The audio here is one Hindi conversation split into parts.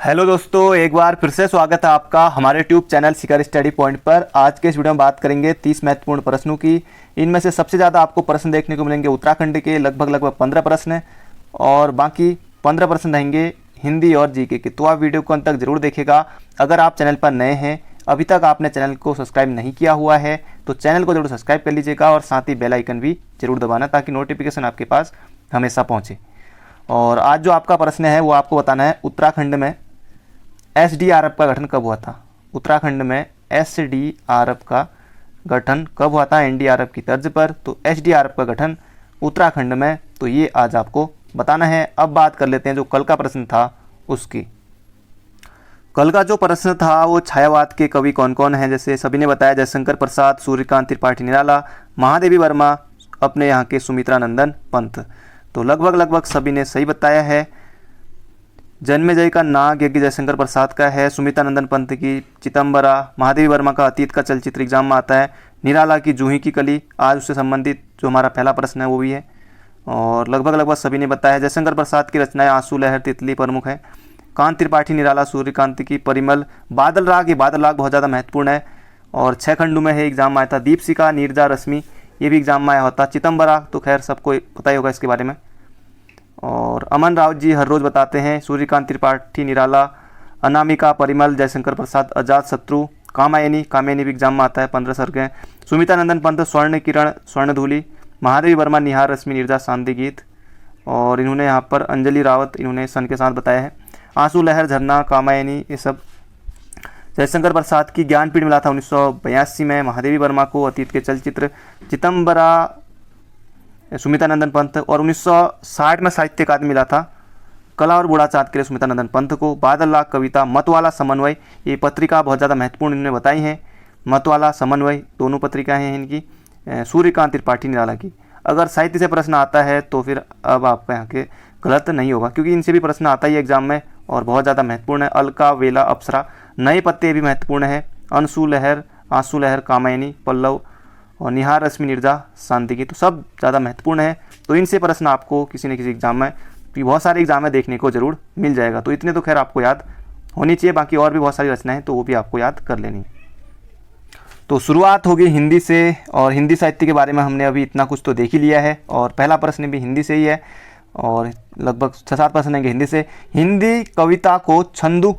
हेलो दोस्तों, एक बार फिर से स्वागत है आपका हमारे ट्यूब चैनल शिखर स्टडी पॉइंट पर। आज के इस वीडियो में बात करेंगे 30 महत्वपूर्ण प्रश्नों की। इनमें से सबसे ज़्यादा आपको प्रश्न देखने को मिलेंगे उत्तराखंड के, लगभग 15 प्रश्न, और बाकी 15 प्रश्न रहेंगे हिंदी और जीके के। तो आप वीडियो को अंत तक जरूर देखिएगा। अगर आप चैनल पर नए हैं, अभी तक आपने चैनल को सब्सक्राइब नहीं किया हुआ है तो चैनल को जरूर सब्सक्राइब कर लीजिएगा और साथ ही बेल आइकन भी जरूर दबाना ताकि नोटिफिकेशन आपके पास हमेशा पहुँचे। और आज जो आपका प्रश्न है वो आपको बताना है, उत्तराखंड में एसडीआरएफ का गठन कब हुआ था। उत्तराखंड में एसडीआरएफ का गठन कब हुआ था एनडीआरएफ की तर्ज पर। तो एसडीआरएफ का गठन उत्तराखंड में, तो ये आज आपको बताना है। अब बात कर लेते हैं जो कल का प्रश्न था उसकी। कल का जो प्रश्न था वो छायावाद के कवि कौन कौन हैं, जैसे सभी ने बताया, जयशंकर प्रसाद, सूर्यकांत त्रिपाठी निराला, महादेवी वर्मा, अपने यहाँ के सुमित्रानंदन पंत। तो लगभग सभी ने सही बताया है। जन्मेजय का नाग यज्ञ जयशंकर प्रसाद का है, सुमित्रानंदन पंत की चितंबरा, महादेवी वर्मा का अतीत का चलचित्र एग्जाम में आता है, निराला की जूही की कली, आज उससे संबंधित जो हमारा पहला प्रश्न है वो भी है। और लगभग सभी ने बताया। जयशंकर प्रसाद की रचनाएं आंसू लहर, तितली प्रमुख है। कांत त्रिपाठी निराला, सूर्यकांत की परिमल, बादल राग, ये बादल राग बहुत ज़्यादा महत्वपूर्ण है और 6 खंडों में है, एग्जाम में आया था। दीपशिखा, नीरजा रश्मि, ये भी एग्जाम में आया होता। चितंबरा तो खैर सबको पता ही होगा इसके बारे में। और अमन राव जी हर रोज़ बताते हैं। सूर्यकांत त्रिपाठी निराला, अनामिका, परिमल, जयशंकर प्रसाद, अजात शत्रु, कामायनी भी एग्जाम में आता है, 15 सर्ग हैं। सुमित्रानंदन पंत, स्वर्ण किरण, स्वर्णधूलि, महादेवी वर्मा, निहार रश्मि, नीरजा, शांति गीत। और इन्होंने यहाँ पर अंजलि रावत, इन्होंने सन के साथ बताया है। आंसू लहर, झरना, कामायनी, ये सब। जयशंकर प्रसाद की ज्ञानपीठ मिला था 1982 में महादेवी वर्मा को, अतीत के चलचित्र। चितंबरा सुमित्रानंदन पंत, और 1960 में साहित्य अकादमी मिला था कला और बूढ़ा चाँद के लिए सुमित्रानंदन पंत को। बादल राग कविता, मतवाला समन्वय, ये पत्रिका बहुत ज़्यादा महत्वपूर्ण इन्होंने बताई है। मतवाला समन्वय दोनों पत्रिकाएं हैं इनकी, सूर्यकांत त्रिपाठी निराला की। अगर साहित्य से प्रश्न आता है तो फिर अब आपका यहाँ के गलत नहीं होगा क्योंकि इनसे भी प्रश्न आता ही एग्जाम में और बहुत ज़्यादा महत्वपूर्ण है। अलका, वेला, अप्सरा, नए पत्ते भी महत्वपूर्ण है। आंसू लहर, कामायनी, पल्लव, और निहार रश्मि, नीरजा, शांति की, तो सब ज़्यादा महत्वपूर्ण है। तो इनसे प्रश्न आपको किसी न किसी एग्जाम में, बहुत सारे एग्जाम में देखने को जरूर मिल जाएगा। तो इतने तो खैर आपको याद होनी चाहिए, बाकी और भी बहुत सारी रचनाएं हैं तो वो भी आपको याद कर लेनी। तो शुरुआत होगी हिंदी से, और हिंदी साहित्य के बारे में हमने अभी इतना कुछ तो देख ही लिया है और पहला प्रश्न भी हिंदी से ही है और लगभग 6-7 प्रश्न आएंगे हिंदी से। हिंदी कविता को छंदों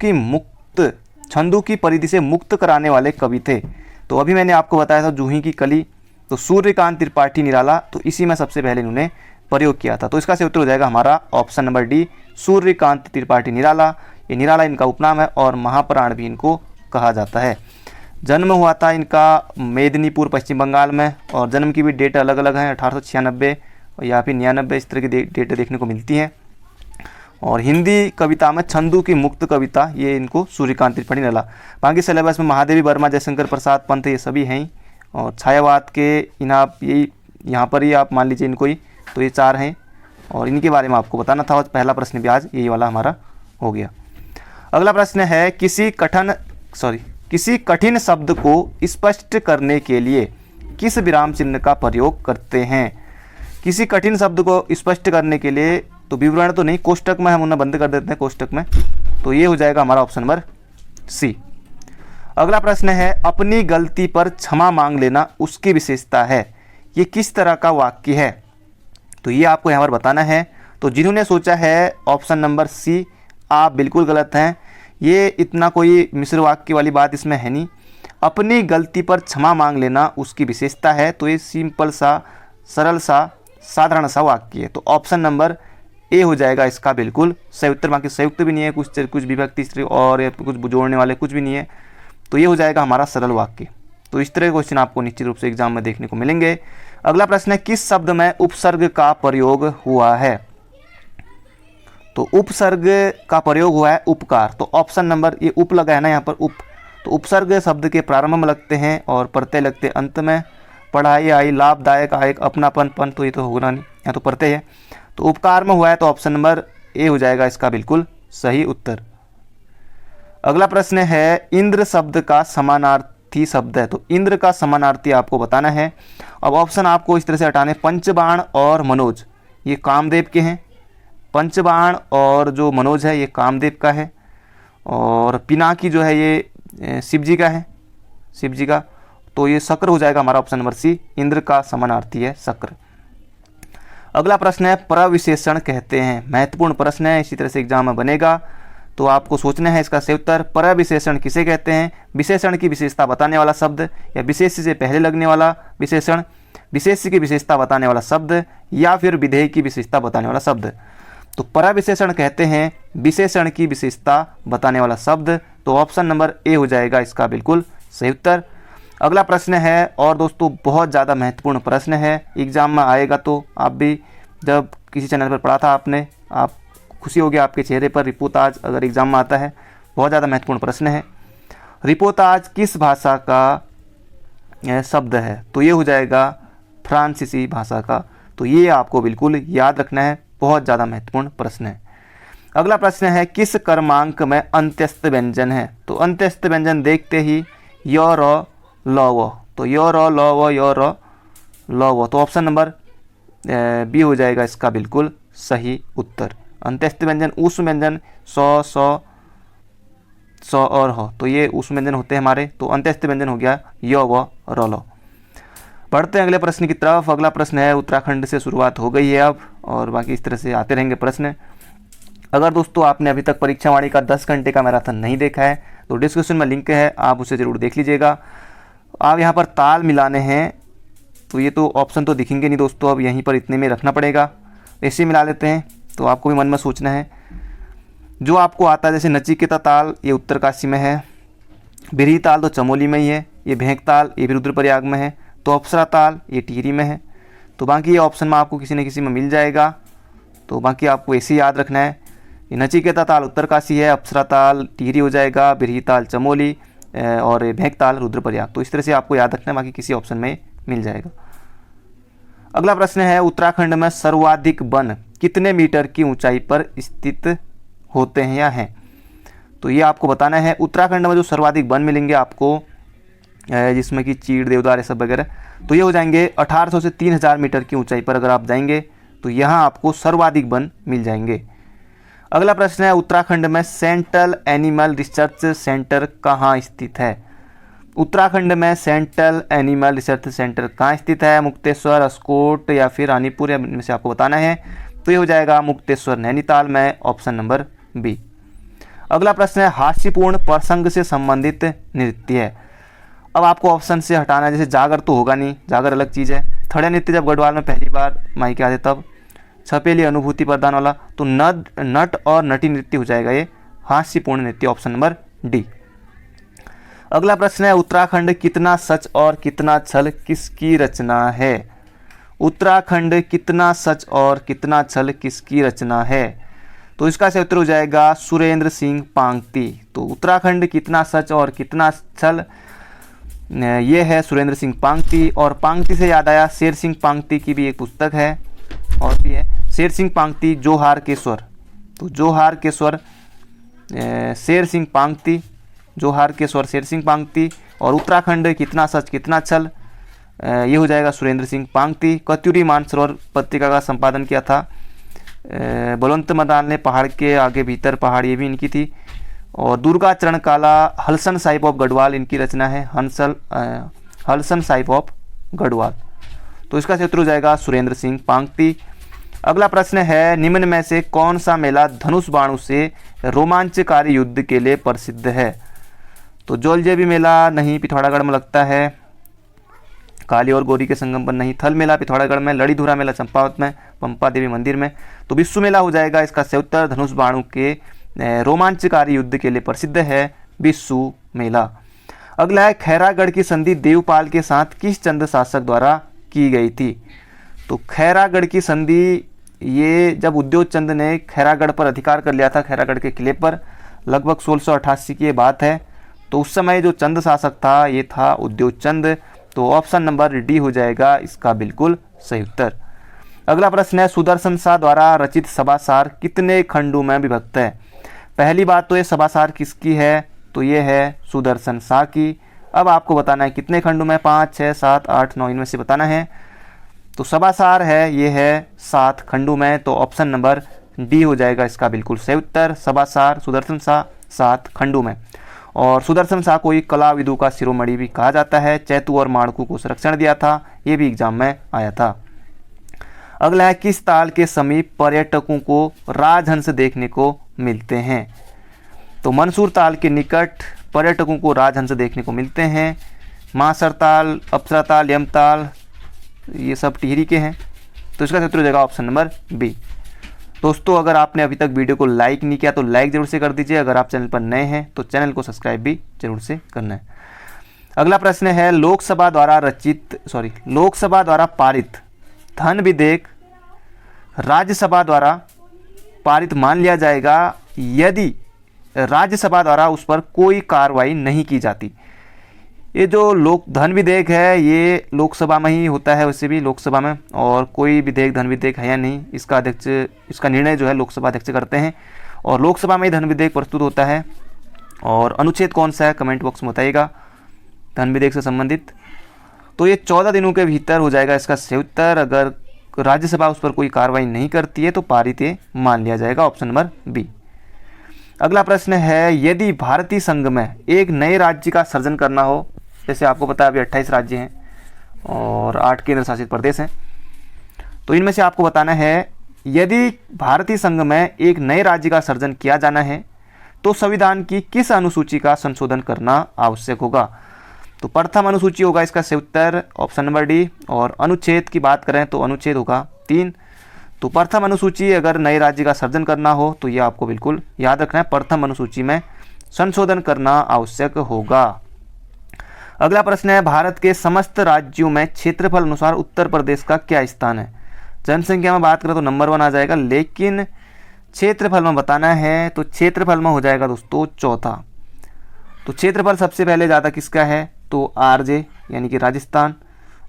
की परिधि से मुक्त कराने वाले कवि थे। तो अभी मैंने आपको बताया था जूही की कली, तो सूर्यकांत त्रिपाठी निराला, तो इसी में सबसे पहले इन्होंने प्रयोग किया था। तो इसका से उत्तर हो जाएगा हमारा option number D, Suryakant Tripathi Nirala. ये निराला इनका उपनाम है और महाप्राण भी इनको कहा जाता है। जन्म हुआ था इनका मेदिनीपुर, पश्चिम बंगाल में, और जन्म की भी डेट अलग अलग हैं, 1896 या फिर 99, इस तरह की डेट देखने को मिलती हैं। और हिंदी कविता में छंदों की मुक्त कविता, ये इनको सूर्यकांत त्रिपाठी निराला। बाकी सिलेबस में महादेवी वर्मा, जयशंकर प्रसाद पंत, ये सभी हैं। और छायावाद के आप यही यहाँ पर ही आप मान लीजिए इनको ही, तो ये 4 हैं और इनके बारे में आपको बताना था। और पहला प्रश्न भी आज यही वाला हमारा हो गया। अगला प्रश्न है, किसी कठिन शब्द को स्पष्ट करने के लिए किस विराम चिन्ह का प्रयोग करते हैं। किसी कठिन शब्द को स्पष्ट करने के लिए, तो विवरण तो नहीं, कोष्टक में हम उन्हें बंद कर देते हैं, कोष्टक में। तो ये हो जाएगा हमारा ऑप्शन नंबर सी। अगला प्रश्न है, अपनी गलती पर क्षमा मांग लेना उसकी विशेषता है, ये किस तरह का वाक्य है। तो ये आपको यहाँ पर बताना है। तो जिन्होंने सोचा है ऑप्शन नंबर सी, आप बिल्कुल गलत हैं। ये इतना कोई मिश्र वाक्य वाली बात इसमें है नहीं। अपनी गलती पर क्षमा मांग लेना उसकी विशेषता है, तो ये सिंपल सा, सरल सा, साधारण सा वाक्य है। तो ऑप्शन नंबर ए हो जाएगा इसका बिल्कुल सही उत्तर। बाकी संयुक्त भी नहीं है, कुछ विभक्ति और या कुछ जोड़ने वाले कुछ भी नहीं है, तो ये हो जाएगा हमारा सरल वाक्य। तो इस तरह के क्वेश्चन आपको निश्चित रूप से एग्जाम में देखने को मिलेंगे। अगला प्रश्न है, किस शब्द में उपसर्ग का प्रयोग हुआ है। तो उपसर्ग का प्रयोग हुआ है उपकार। तो ऑप्शन नंबर, ये उप लगा है ना यहाँ पर, उप, तो उपसर्ग शब्द के प्रारंभ में लगते हैं और प्रत्यय लगते अंत में। पढ़ाई आई, लाभदायक आयक, अपनापन, पन, तो ये तो होगा नहीं, यहाँ तो प्रत्यय है। तो उपकार में हुआ है, तो ऑप्शन नंबर ए हो जाएगा इसका बिल्कुल सही उत्तर। अगला प्रश्न है, इंद्र शब्द का समानार्थी शब्द है। तो इंद्र का समानार्थी आपको बताना है। अब ऑप्शन आपको इस तरह से हटाने, पंचबाण और मनोज, ये कामदेव के हैं। पंचबाण और जो मनोज है ये कामदेव का है। और पिनाकी जो है ये शिव जी का है, शिव जी का, तो ये शक्र हो जाएगा हमारा ऑप्शन नंबर सी, इंद्र का समानार्थी है शक्र। अगला प्रश्न है प्रविशेषण कहते हैं, महत्वपूर्ण प्रश्न है, इसी तरह से एग्जाम में बनेगा, तो आपको सोचना है इसका सही उत्तर। प्रविशेषण किसे कहते हैं? विशेषण की विशेषता बताने वाला शब्द या विशेष से पहले लगने वाला विशेषण, विशेष की विशेषता बताने वाला शब्द या फिर विधेय की विशेषता बताने वाला शब्द। तो प्रविशेषण कहते हैं विशेषण की विशेषता बताने वाला शब्द, तो ऑप्शन नंबर ए हो जाएगा इसका बिल्कुल सही उत्तर। अगला प्रश्न है, और दोस्तों बहुत ज़्यादा महत्वपूर्ण प्रश्न है, एग्जाम में आएगा, तो आप भी जब किसी चैनल पर पढ़ा था आपने, आप खुशी होगी आपके चेहरे पर, रिपोताज अगर एग्जाम में आता है, बहुत ज़्यादा महत्वपूर्ण प्रश्न है। रिपोताज किस भाषा का शब्द है? तो ये हो जाएगा फ्रांसीसी भाषा का, तो ये आपको बिल्कुल याद रखना है, बहुत ज़्यादा महत्वपूर्ण प्रश्न है। अगला प्रश्न है किस क्रमांक में अंत्यस्थ व्यंजन है? तो अंत्यस्थ व्यंजन देखते ही य र ल व, तो य र ल व य र ल व, तो ऑप्शन नंबर बी हो जाएगा इसका बिल्कुल सही उत्तर। अंत्यस्थ व्यंजन ऊष्म व्यंजन स और ह, तो ये ऊष्म व्यंजन होते हैं हमारे, तो अंत्यस्थ व्यंजन हो गया य व र ल। बढ़ते हैं अगले प्रश्न की तरफ। अगला प्रश्न है, उत्तराखंड से शुरुआत हो गई है अब, और बाकी इस तरह से आते रहेंगे प्रश्न। अगर दोस्तों आपने अभी तक परीक्षा वाणी का 10 घंटे का मैराथन नहीं देखा है तो डिस्क्रिप्शन में लिंक है, आप उसे ज़रूर देख लीजिएगा। आप यहाँ पर ताल मिलाने हैं, तो ये तो ऑप्शन तो दिखेंगे नहीं दोस्तों, अब यहीं पर इतने में रखना पड़ेगा, ऐसे मिला लेते हैं, तो आपको भी मन में सोचना है जो आपको आता है। जैसे नचिकेता ताल ये उत्तरकाशी में है, बिरही ताल तो चमोली में ही है, ये भेंक ताल ये भी रुद्रप्रयाग में है, तो अप्सरा ताल ये टिहरी में है, तो बाकी ये ऑप्शन में आपको किसी न किसी में मिल जाएगा, तो बाकी आपको ऐसे ही याद रखना है। ये नचिकेता ताल उत्तरकाशी है, अप्सरा ताल टिहरी हो जाएगा, बिरही ताल चमोली और भेंक ताल रुद्रप्रयाग, तो इस तरह से आपको याद रखना है, बाकी किसी ऑप्शन में मिल जाएगा। अगला प्रश्न है, उत्तराखंड में सर्वाधिक वन कितने मीटर की ऊंचाई पर स्थित होते हैं या हैं? तो ये आपको बताना है। उत्तराखंड में जो सर्वाधिक वन मिलेंगे आपको, जिसमें कि चीड़ देवदार ये सब वगैरह, तो ये हो जाएंगे 1800 से 3000 मीटर की ऊंचाई पर अगर आप जाएंगे तो यहाँ आपको सर्वाधिक वन मिल जाएंगे। अगला प्रश्न है, उत्तराखंड में सेंट्रल एनिमल रिसर्च सेंटर कहाँ स्थित है? उत्तराखंड में सेंट्रल एनिमल रिसर्च सेंटर कहाँ स्थित है? मुक्तेश्वर, अस्कोट या फिर रानीपुर, या इनमें से आपको बताना है, तो ये हो जाएगा मुक्तेश्वर नैनीताल में, ऑप्शन नंबर बी। अगला प्रश्न है, हास्यपूर्ण प्रसंग से संबंधित नृत्य है। अब आपको ऑप्शन से हटाना है, जैसे जागर तो होगा नहीं, जागर अलग चीज़ है। थड़े नृत्य जब गढ़वाल में पहली बार मायके आते तब। छपेली अनुभूति प्रदान वाला, तो नट और नटी नृत्य हो जाएगा ये हास्यपूर्ण नृत्य, ऑप्शन नंबर डी। अगला प्रश्न है, उत्तराखंड कितना सच और कितना छल किसकी रचना है? उत्तराखंड कितना सच और कितना छल किसकी रचना है? तो इसका सही उत्तर हो जाएगा सुरेंद्र सिंह पांगती। तो उत्तराखंड कितना सच और कितना छल, ये है सुरेंद्र सिंह पांगती। और पांगती से याद आया, शेर सिंह पांगती की भी एक पुस्तक है और भी है, शेर सिंह पांगती जोहार के स्वर। तो जोहार के स्वर शेर सिंह पांगती, जोहार के स्वर शेर सिंह पांगती। और उत्तराखंड कितना सच कितना छल, ये हो जाएगा सुरेंद्र सिंह पांगती। कत्यूरी मानसरोवर पत्रिका का संपादन किया था बलवंत मदान ने, पहाड़ के आगे भीतर पहाड़, ये भी इनकी थी। और दुर्गा चरण काला, हलसन साहिब ऑफ गढ़वाल इनकी रचना है, हलसन साहिब ऑफ गढ़वाल। तो इसका क्षेत्र हो जाएगा सुरेंद्र सिंह पांगती। अगला प्रश्न है, निम्न में से कौन सा मेला धनुष बाणों से रोमांचकारी युद्ध के लिए प्रसिद्ध है? तो जोलजेबी मेला नहीं, पिथौरागढ़ में लगता है, काली और गौरी के संगम पर नहीं, थल मेला पिथौरागढ़ में, लड़ीधुरा मेला चंपावत में, पंपा देवी मंदिर में। तो विश्व मेला हो जाएगा इसका सही उत्तर, धनुष बाणों के रोमांचकारी युद्ध के लिए प्रसिद्ध है विश्व मेला। अगला है, खैरागढ़ की संधि देवपाल के साथ किस चंद शासक द्वारा की गई थी? तो खैरागढ़ की संधि, ये जब उद्योग चंद ने खैरागढ़ पर अधिकार कर लिया था, खैरागढ़ के किले पर, लगभग 1688 की ये बात है। तो उस समय जो चंद शासक था ये था उद्योग चंद। तो ऑप्शन नंबर डी हो जाएगा इसका बिल्कुल सही उत्तर। अगला प्रश्न है, सुदर्शन शाह द्वारा रचित सभासार कितने खंडों में विभक्त है? पहली बात तो ये सभासार किसकी है? तो ये है सुदर्शन शाह की। अब आपको बताना है कितने खंडों में, 5, 6, 7, 8, 9, इनमें से बताना है। तो सभासार है, ये है 7 खंडों में, तो ऑप्शन नंबर डी हो जाएगा इसका बिल्कुल सही उत्तर। सभासार सुदर्शन शाह 7 खंडों में। और सुदर्शन शाह को एक कला विदु का शिरोमणि भी कहा जाता है। चैतु और माणकू को संरक्षण दिया था, ये भी एग्जाम में आया था। अगला है, किस ताल के समीप पर्यटकों को राजहंस देखने को मिलते हैं? तो मंसूर ताल के निकट पर्यटकों को राजहंस देखने को मिलते हैं। मासर ताल, अप्सरा ताल, यम ताल, ये सब टिहरी के हैं। तो इसका उत्तर हो जाएगा ऑप्शन नंबर बी। दोस्तों, अगर आपने अभी तक वीडियो को लाइक नहीं किया तो लाइक जरूर से कर दीजिए। अगर आप चैनल पर नए हैं तो चैनल को सब्सक्राइब भी जरूर से करना है। अगला प्रश्न है, लोकसभा द्वारा पारित धन विधेयक राज्यसभा द्वारा पारित मान लिया जाएगा यदि राज्यसभा द्वारा उस पर कोई कार्रवाई नहीं की जाती। ये जो धन विधेयक है ये लोकसभा में ही होता है, वैसे भी लोकसभा में, और कोई विधेयक धन विधेयक है या नहीं इसका निर्णय जो है लोकसभा अध्यक्ष करते हैं, और लोकसभा में ही धन विधेयक प्रस्तुत होता है। और अनुच्छेद कौन सा है कमेंट बॉक्स में बताइएगा धन विधेयक से संबंधित। तो ये 14 दिनों के भीतर हो जाएगा इसका सही उत्तर। अगर राज्यसभा उस पर कोई कार्रवाई नहीं करती है तो पारित ये मान लिया जाएगा, ऑप्शन नंबर बी। अगला प्रश्न है, यदि भारतीय संघ में एक नए राज्य का सृजन करना हो, जैसे आपको पता है अभी 28 राज्य हैं और 8 केंद्र शासित प्रदेश हैं, तो इनमें से आपको बताना है यदि भारतीय संघ में एक नए राज्य का सृजन किया जाना है तो संविधान की किस अनुसूची का संशोधन करना आवश्यक होगा? तो प्रथम अनुसूची होगा इसका सही उत्तर, ऑप्शन नंबर डी। और अनुच्छेद की बात करें तो अनुच्छेद होगा 3। तो प्रथम अनुसूची अगर नए राज्य का सृजन करना हो तो ये आपको बिल्कुल याद रखना है, प्रथम अनुसूची में संशोधन करना आवश्यक होगा। अगला प्रश्न है, भारत के समस्त राज्यों में क्षेत्रफल अनुसार उत्तर प्रदेश का क्या स्थान है? जनसंख्या में बात करें तो नंबर 1 आ जाएगा, लेकिन क्षेत्रफल में बताना है तो क्षेत्रफल में हो जाएगा दोस्तों चौथा। तो क्षेत्रफल सबसे पहले ज़्यादा किसका है? तो आरजे यानी कि राजस्थान,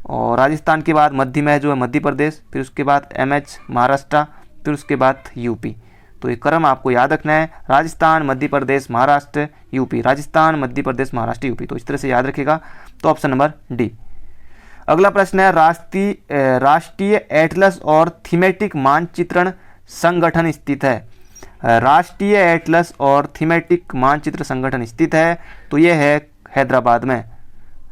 और राजस्थान के बाद मध्य में जो है मध्य प्रदेश, फिर उसके बाद एमएच महाराष्ट्र, फिर उसके बाद यूपी। तो ये क्रम आपको याद रखना है, राजस्थान, मध्य प्रदेश, महाराष्ट्र, यूपी, राजस्थान, मध्य प्रदेश, महाराष्ट्र, यूपी। तो इस तरह से याद रखिएगा, तो ऑप्शन नंबर डी। अगला प्रश्न है, राष्ट्रीय एटलस और थीमेटिक मानचित्रण संगठन स्थित है? राष्ट्रीय एटलस और थीमेटिक मानचित्र संगठन स्थित है तो ये है हैदराबाद में।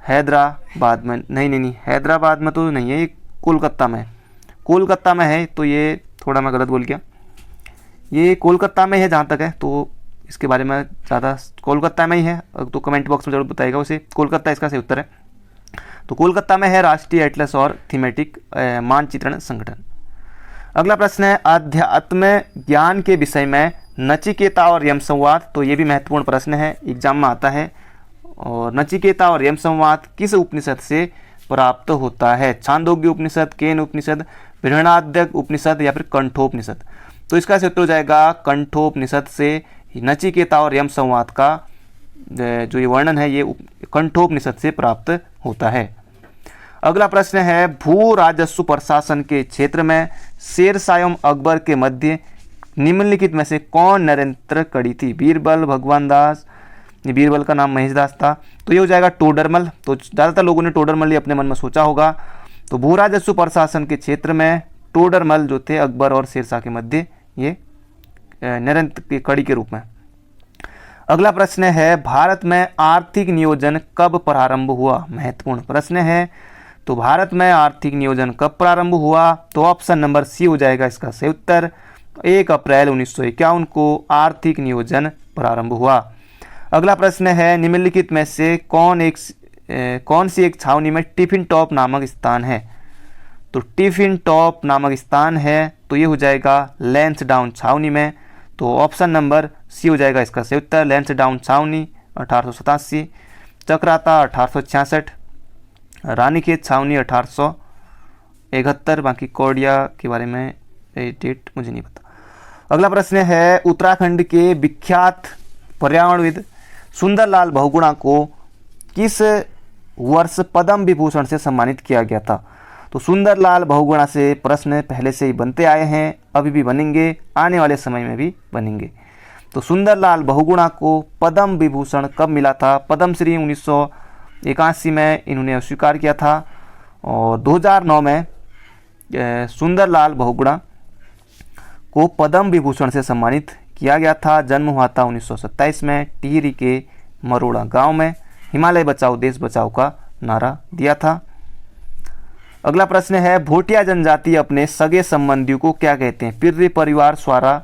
नहीं, हैदराबाद में तो नहीं है, ये कोलकाता में है। तो ये थोड़ा मैं गलत बोल गया, ये कोलकाता में है जहाँ तक है, तो इसके बारे में ज़्यादा कोलकाता में ही है, तो कमेंट बॉक्स में जरूर बताइएगा उसे। कोलकाता इसका सही उत्तर है, तो कोलकाता में है राष्ट्रीय एटलस और थीमेटिक मानचित्रण संगठन। अगला प्रश्न है, अध्यात्म ज्ञान के विषय में नचिकेता और यम संवाद। तो ये भी महत्वपूर्ण प्रश्न है, एग्जाम में आता है। और नचिकेता और यम संवाद किस उपनिषद से प्राप्त होता है? छांदोग्य उपनिषद, केन उपनिषद, बृहणाद्यक उपनिषद या फिर कंठोपनिषद? तो इसका उत्तर हो जाएगा कंठोपनिषद से नचिकेता और यम संवाद का जो ये वर्णन है ये कंठोपनिषद से प्राप्त होता है। अगला प्रश्न है, भू राजस्व प्रशासन के क्षेत्र में शेरशाह एवं अकबर के मध्य निम्नलिखित में से कौन निरंतर कड़ी थी? बीरबल, भगवान दास, बीरबल का नाम महेश दास था, तो ये हो जाएगा टोडरमल। तो ज़्यादातर लोगों ने टोडरमल ही अपने मन में सोचा होगा। तो भू राजस्व प्रशासन के क्षेत्र में टोडरमल जो थे अकबर और शेरशाह के मध्य ये निरंतर की कड़ी के रूप में। अगला प्रश्न है, भारत में आर्थिक नियोजन कब प्रारंभ हुआ? महत्वपूर्ण प्रश्न है। तो भारत में आर्थिक नियोजन कब प्रारंभ हुआ? तो ऑप्शन नंबर सी हो जाएगा इसका सही उत्तर, 1 अप्रैल 1951 को आर्थिक नियोजन प्रारंभ हुआ। अगला प्रश्न है, निम्नलिखित में से कौन सी एक छावनी में टिफिन टॉप नामक स्थान है? तो टिफिन टॉप नामक स्थान है तो ये हो जाएगा लैंसडाउन छावनी में। तो ऑप्शन नंबर सी हो जाएगा इसका सही उत्तर, लैंसडाउन छावनी 1887, चक्राता 1866, रानीखेत छावनी 1871। बाकी कोडिया के बारे में डेट मुझे नहीं पता। अगला प्रश्न है, उत्तराखंड के विख्यात पर्यावरणविद सुंदरलाल बहुगुणा को किस वर्ष पद्म विभूषण से सम्मानित किया गया था? तो सुंदरलाल बहुगुणा से प्रश्न पहले से ही बनते आए हैं, अभी भी बनेंगे, आने वाले समय में भी बनेंगे। तो सुंदरलाल बहुगुणा को पद्म विभूषण कब मिला था? पद्मश्री 1981 में इन्होंने स्वीकार किया था, और 2009 में सुंदरलाल बहुगुणा को पद्म विभूषण से सम्मानित किया गया था? जन्म हुआ था 1927 में टिहरी के मरोड़ा गांव में। हिमालय बचाओ देश बचाओ का नारा दिया था। अगला प्रश्न है, भोटिया जनजाति अपने सगे संबंधियों को क्या कहते हैं? पिर्री परिवार, स्वारा।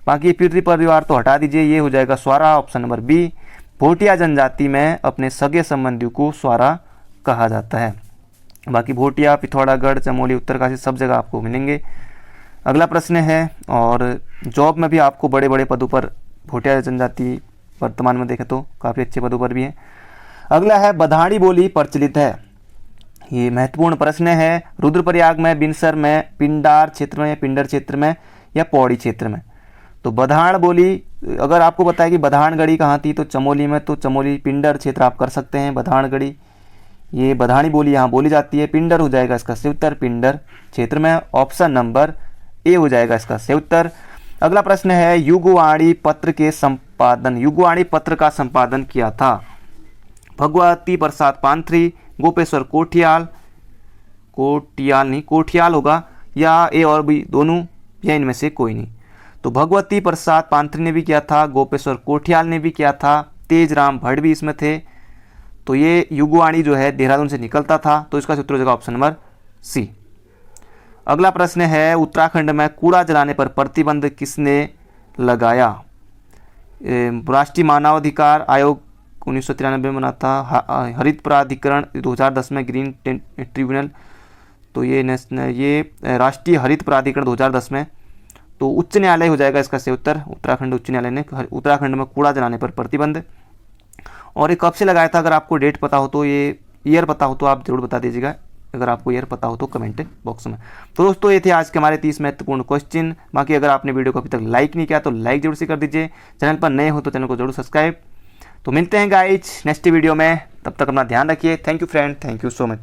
बाकी पिर्री परिवार तो हटा दीजिए, ये हो जाएगा Swara, option number B. Bhotia जनजाति में अपने सगे संबंधियों को स्वारा कहा जाता है। बाकी भोटिया, पिथौरागढ़, चमोली, उत्तरकाशी सब जगह आपको मिलेंगे। अगला प्रश्न है, और जॉब में भी आपको बड़े बड़े पदों पर भोटिया जनजाति वर्तमान में देखें तो काफ़ी अच्छे पदों पर भी हैं। अगला है, बधाड़ी बोली प्रचलित है। ये महत्वपूर्ण प्रश्न है। रुद्रप्रयाग में, बिनसर में, पिंडार क्षेत्र में, पिंडर क्षेत्र में या पौड़ी क्षेत्र में? तो बधाड़ बोली, अगर आपको पता है कि बधानगढ़ी कहाँ थी तो चमोली में, तो चमोली पिंडर क्षेत्र आप कर सकते हैं। बधानगढ़ी, ये बधानी बोली यहाँ बोली जाती है। पिंडर हो जाएगा इसका सही उत्तर, पिंडर क्षेत्र में, ऑप्शन नंबर ए हो जाएगा इसका सही उत्तर। अगला प्रश्न है, युगवाणी पत्र के संपादन, युगवाणी पत्र का संपादन किया था? भगवती प्रसाद पांथरी, गोपेश्वर कोठियाल, कोठियाल नहीं कोठियाल होगा, या ए और बी दोनों, या इनमें से कोई नहीं? तो भगवती प्रसाद पांथरी ने भी किया था, गोपेश्वर कोठियाल ने भी किया था, तेजराम भट्ट भी इसमें थे। तो ये युगवाणी जो है देहरादून से निकलता था, तो इसका उत्तर हो जाएगा ऑप्शन नंबर सी। अगला प्रश्न है, उत्तराखंड में कूड़ा जलाने पर प्रतिबंध किसने लगाया? राष्ट्रीय मानवाधिकार आयोग 1993 में बना था, हरित प्राधिकरण 2010 में, ग्रीन ट्रिब्यूनल, तो ये राष्ट्रीय हरित प्राधिकरण 2010 में। तो उच्च न्यायालय हो जाएगा इसका सही उत्तर, उत्तराखंड उच्च न्यायालय ने उत्तराखंड में कूड़ा जलाने पर प्रतिबंध। और ये कब से लगाया था? अगर आपको डेट पता हो तो, ये ईयर पता हो तो आप जरूर बता दीजिएगा, अगर आपको ईयर पता हो तो कमेंट बॉक्स में। तो दोस्तों ये थे आज के हमारे 30 महत्वपूर्ण क्वेश्चन। बाकी अगर आपने वीडियो को अभी तक लाइक नहीं किया तो लाइक जरूर से कर दीजिए, चैनल पर नए हो तो चैनल को जरूर सब्सक्राइब। तो मिलते हैं गाइज नेक्स्ट वीडियो में, तब तक अपना ध्यान रखिए। Thank you friend, thank you so much.